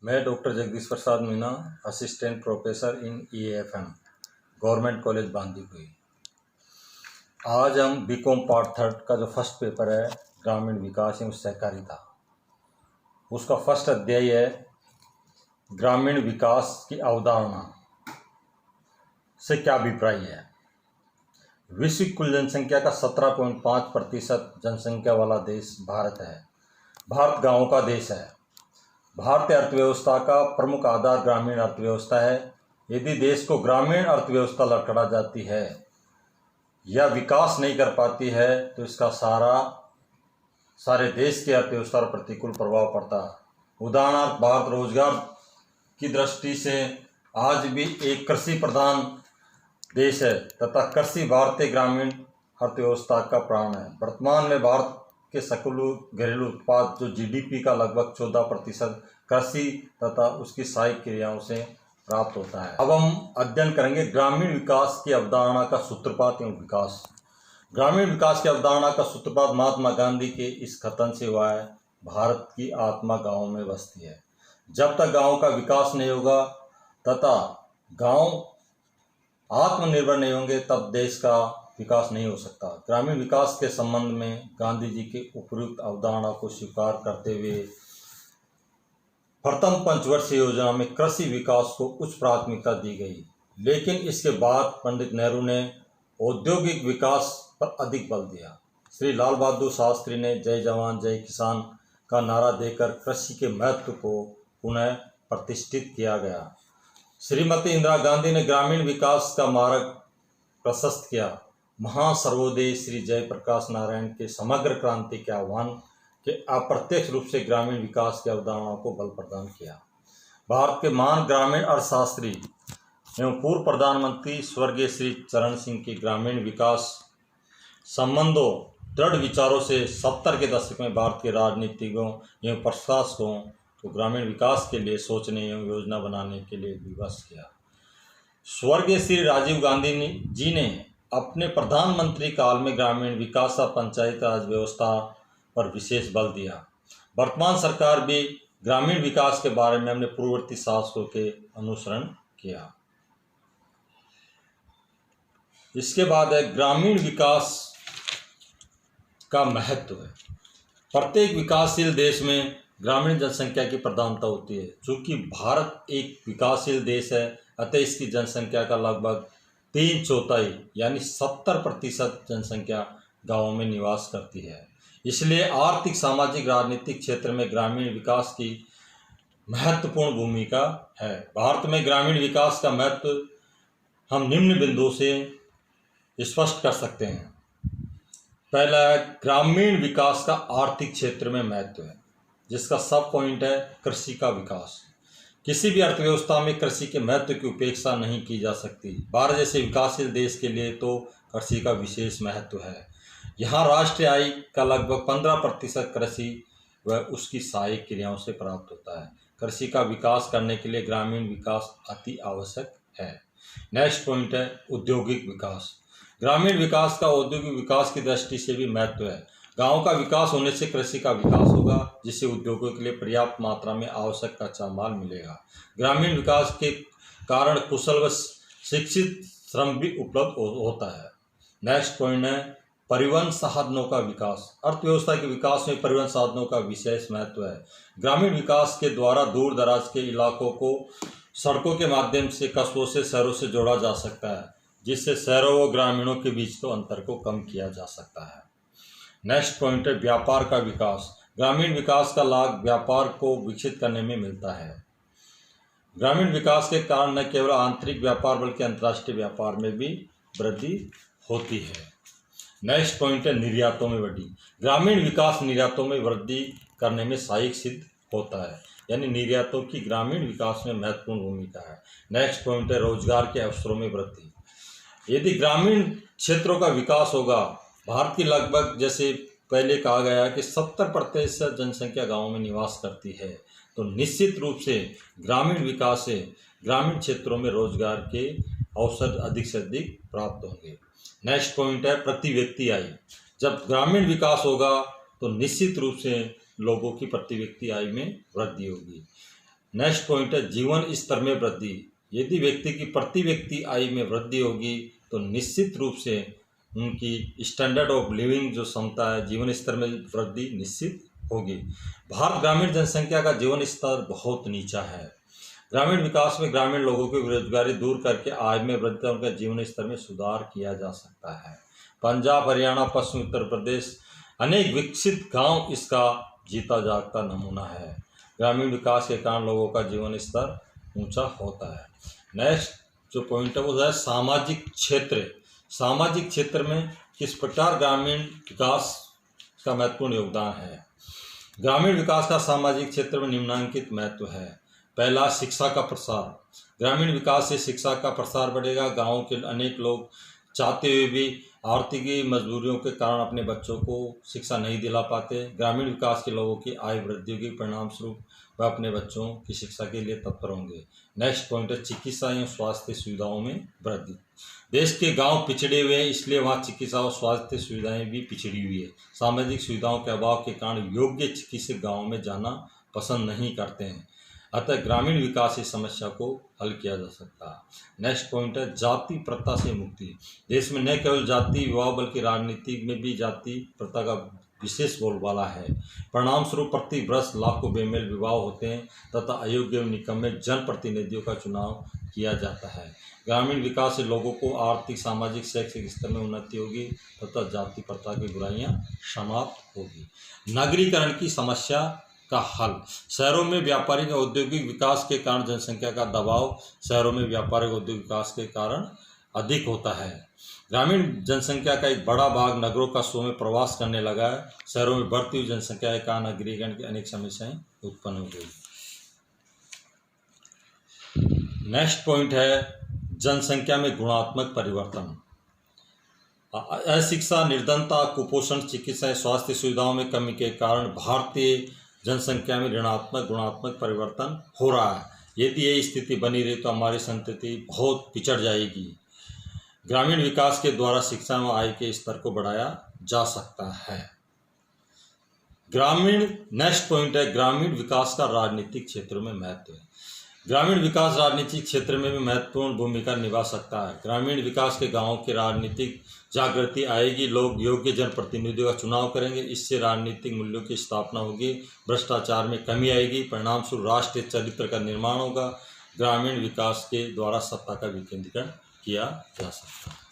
मैं doctor Jagdish Prasad Meena, assistant professor in EAFM, government college Bandikui. आज हम बीकॉम पार्ट 3 का जो फर्स्ट पेपर है ग्रामीण विकास एवं सहकारिता, उसका फर्स्ट अध्याय है ग्रामीण विकास की अवधारणा से क्या अभिप्राय है। विश्व की कुल जनसंख्या का 17.5% जनसंख्या वाला देश भारत है। भारत गांवों का देश है। भारतीय अर्थव्यवस्था का प्रमुख आधार ग्रामीण अर्थव्यवस्था है। यदि देश को ग्रामीण अर्थव्यवस्था लड़खड़ा जाती है या विकास नहीं कर पाती है तो इसका सारे देश की अर्थव्यवस्था पर प्रतिकूल प्रभाव पड़ता है। उदाहरणार्थ, भारत रोजगार की दृष्टि से आज भी एक कृषि प्रधान देश है तथा कृषि भारतीय ग्रामीण अर्थव्यवस्था का प्राण है। वर्तमान में भारत के सकल घरेलू उत्पाद जो GDP का लगभग 14% कृषि तथा उसकी सहायक क्रियाओं से प्राप्त होता है। अब हम अध्ययन करेंगे ग्रामीण विकास की अवधारणा का सूत्रपात एवं विकास। ग्रामीण विकास की अवधारणा का सूत्रपात महात्मा गांधी के इस कथन से हुआ है, भारत की आत्मा गाँव में बसती है। जब तक गाँव का विकास नहीं होगा तथा गाँव आत्मनिर्भर नहीं होंगे तब देश का विकास नहीं हो सकता। ग्रामीण विकास के संबंध में गांधी जी के उपयुक्त अवधारणा को स्वीकार करते हुए प्रथम पंचवर्षीय योजना में कृषि विकास को उच्च प्राथमिकता दी गई, लेकिन इसके बाद पंडित नेहरू ने औद्योगिक विकास पर अधिक बल दिया। श्री लाल बहादुर शास्त्री ने जय जवान जय किसान का नारा देकर कृषि के महत्व को पुनः प्रतिष्ठित किया गया। श्रीमती इंदिरा गांधी ने ग्रामीण विकास का मार्ग प्रशस्त किया। महासर्वोदय श्री जयप्रकाश नारायण के समग्र क्रांति के आह्वान के अप्रत्यक्ष रूप से ग्रामीण विकास की अवधारणा को बल प्रदान किया। भारत के महान ग्रामीण अर्थशास्त्री एवं पूर्व प्रधानमंत्री स्वर्गीय श्री चरण सिंह के ग्रामीण विकास संबंधों दृढ़ विचारों से 70 के दशक में भारत के राजनीतिज्ञों एवं प्रशासकों को ग्रामीण विकास के लिए सोचने एवं योजना बनाने के लिए विवश किया। स्वर्गीय श्री राजीव गांधी जी ने अपने प्रधानमंत्री काल में ग्रामीण विकास और पंचायती राज व्यवस्था पर विशेष बल दिया। वर्तमान सरकार भी ग्रामीण विकास के बारे में अपने पूर्ववर्ती शासकों के अनुसरण किया। इसके बाद है ग्रामीण विकास का महत्व है। प्रत्येक विकासशील देश में ग्रामीण जनसंख्या की प्रधानता होती है। चूँकि भारत एक विकासशील देश है अतः इसकी जनसंख्या का लगभग 3/4 यानी 70% जनसंख्या गांवों में निवास करती है। इसलिए आर्थिक, सामाजिक, राजनीतिक क्षेत्र में ग्रामीण विकास की महत्वपूर्ण भूमिका है। भारत में ग्रामीण विकास का महत्व हम निम्न बिंदुओं से स्पष्ट कर सकते हैं। पहला है ग्रामीण विकास का आर्थिक क्षेत्र में महत्व है, जिसका सब पॉइंट है कृषि का विकास। किसी भी अर्थव्यवस्था में कृषि के महत्व की उपेक्षा नहीं की जा सकती। भारत जैसे विकासशील देश के लिए तो कृषि का विशेष महत्व है। यहाँ राष्ट्रीय आय का लगभग 15% कृषि व उसकी सहायक क्रियाओं से प्राप्त होता है। कृषि का विकास करने के लिए ग्रामीण विकास अति आवश्यक है। नेक्स्ट पॉइंट है औद्योगिक विकास। ग्रामीण विकास का औद्योगिक विकास की दृष्टि से भी महत्व है। गांव का विकास होने से कृषि का विकास होगा, जिससे उद्योगों के लिए पर्याप्त मात्रा में आवश्यक कच्चा माल मिलेगा। ग्रामीण विकास के कारण कुशल व शिक्षित श्रम भी उपलब्ध होता है। नेक्स्ट पॉइंट है परिवहन साधनों का विकास। अर्थव्यवस्था के विकास में परिवहन साधनों का विशेष महत्व है। ग्रामीण विकास के द्वारा दूर दराज के इलाकों को सड़कों के माध्यम से कस्बों से शहरों से जोड़ा जा सकता है, जिससे शहरों व ग्रामीणों के बीच तो अंतर को कम किया जा सकता है। नेक्स्ट पॉइंट है व्यापार का विकास। ग्रामीण विकास का लाभ व्यापार को विकसित करने में मिलता है। ग्रामीण विकास के कारण न केवल आंतरिक व्यापार बल्कि अंतर्राष्ट्रीय व्यापार में भी वृद्धि होती है। नेक्स्ट पॉइंट है निर्यातों में वृद्धि। ग्रामीण विकास निर्यातों में वृद्धि करने में सहायक सिद्ध होता है, यानी निर्यातों की ग्रामीण विकास में महत्वपूर्ण भूमिका है। नेक्स्ट पॉइंट है रोजगार के अवसरों में वृद्धि। यदि ग्रामीण क्षेत्रों का विकास होगा, भारत की लगभग जैसे पहले कहा गया कि 70% जनसंख्या गाँव में निवास करती है, तो निश्चित रूप से ग्रामीण विकास से ग्रामीण क्षेत्रों में रोजगार के अवसर अधिक से अधिक प्राप्त होंगे। नेक्स्ट पॉइंट है प्रति व्यक्ति आय। जब ग्रामीण विकास होगा तो निश्चित रूप से लोगों की प्रति व्यक्ति आय में वृद्धि होगी। नेक्स्ट पॉइंट है जीवन स्तर में वृद्धि। यदि व्यक्ति की प्रति व्यक्ति आय में वृद्धि होगी तो निश्चित रूप से उनकी स्टैंडर्ड ऑफ लिविंग जो क्षमता है, जीवन स्तर में वृद्धि निश्चित होगी। भारत ग्रामीण जनसंख्या का जीवन स्तर बहुत नीचा है। ग्रामीण विकास में ग्रामीण लोगों की बेरोजगारी दूर करके आय में वृद्धि और उनके जीवन स्तर में सुधार किया जा सकता है। पंजाब, हरियाणा, पश्चिम उत्तर प्रदेश, अनेक विकसित गांव इसका जीता जागता नमूना है। ग्रामीण विकास के कारण लोगों का जीवन स्तर ऊंचा होता है। नेक्स्ट जो पॉइंट है वो है सामाजिक क्षेत्र। सामाजिक क्षेत्र में किस प्रकार ग्रामीण विकास का महत्वपूर्ण योगदान है। ग्रामीण विकास का सामाजिक क्षेत्र में निम्नलिखित महत्व है। पहला, शिक्षा का प्रसार। ग्रामीण विकास से शिक्षा का प्रसार बढ़ेगा। गाँव के अनेक लोग चाहते हुए भी आर्थिक मजबूरियों के कारण अपने बच्चों को शिक्षा नहीं दिला पाते। ग्रामीण विकास के लोगों की आय वृद्धि के परिणाम स्वरूप वह अपने बच्चों की शिक्षा के लिए तत्पर होंगे। नेक्स्ट पॉइंट है चिकित्सा एवं स्वास्थ्य सुविधाओं में वृद्धि। देश के गांव पिछड़े हुए हैं, इसलिए वहाँ चिकित्सा और स्वास्थ्य सुविधाएं भी पिछड़ी हुई है। सामाजिक सुविधाओं के अभाव के कारण योग्य चिकित्सक गाँव में जाना पसंद नहीं करते हैं। अतः ग्रामीण विकास इस समस्या को हल किया जा सकता है। नेक्स्ट पॉइंट है जाति प्रथा से मुक्ति। देश में न केवल जाति विवाह बल्कि राजनीति में भी जाति प्रथा का विशेष बोलबाला है। परिणाम स्वरूप प्रति वर्ष लाखों बेमेल विवाह होते हैं तथा अयोग्य एवं निकम्मे जनप्रतिनिधियों का चुनाव किया जाता है। ग्रामीण विकास से लोगों को आर्थिक, सामाजिक, शैक्षिक स्तर में उन्नति होगी तथा जाति प्रथा की बुराइयां समाप्त होगी। नगरीकरण की समस्या का हल। शहरों में व्यापारिक और औद्योगिक विकास के कारण जनसंख्या का दबाव शहरों में व्यापारिक औद्योगिक विकास के कारण अधिक होता है। ग्रामीण जनसंख्या का एक बड़ा भाग नगरों का शो में प्रवास करने लगा है। शहरों में बढ़ती हुई जनसंख्या के कारण नगरीकरण की अनेक समस्याएं उत्पन्न हो गई। नेक्स्ट पॉइंट है जनसंख्या में गुणात्मक परिवर्तन। अशिक्षा, निर्धनता, कुपोषण, चिकित्सा, स्वास्थ्य सुविधाओं में कमी के कारण भारतीय जनसंख्या में ऋणात्मक गुणात्मक परिवर्तन हो रहा है। यदि यही स्थिति बनी रही तो हमारी संतति बहुत पिछड़ जाएगी। ग्रामीण विकास के द्वारा शिक्षा एवं आय के स्तर को बढ़ाया जा सकता है। नेक्स्ट पॉइंट है ग्रामीण विकास का राजनीतिक क्षेत्रों में महत्व है। ग्रामीण विकास राजनीतिक क्षेत्र में भी महत्वपूर्ण भूमिका निभा सकता है। ग्रामीण विकास के गांवों की राजनीतिक जागृति आएगी, लोग योग्य जनप्रतिनिधियों का चुनाव करेंगे, इससे राजनीतिक मूल्यों की स्थापना होगी, भ्रष्टाचार में कमी आएगी, परिणाम स्वरूप राष्ट्रीय चरित्र का निर्माण होगा। ग्रामीण विकास के द्वारा सत्ता का विकेंद्रीकरण किया जा सकता है।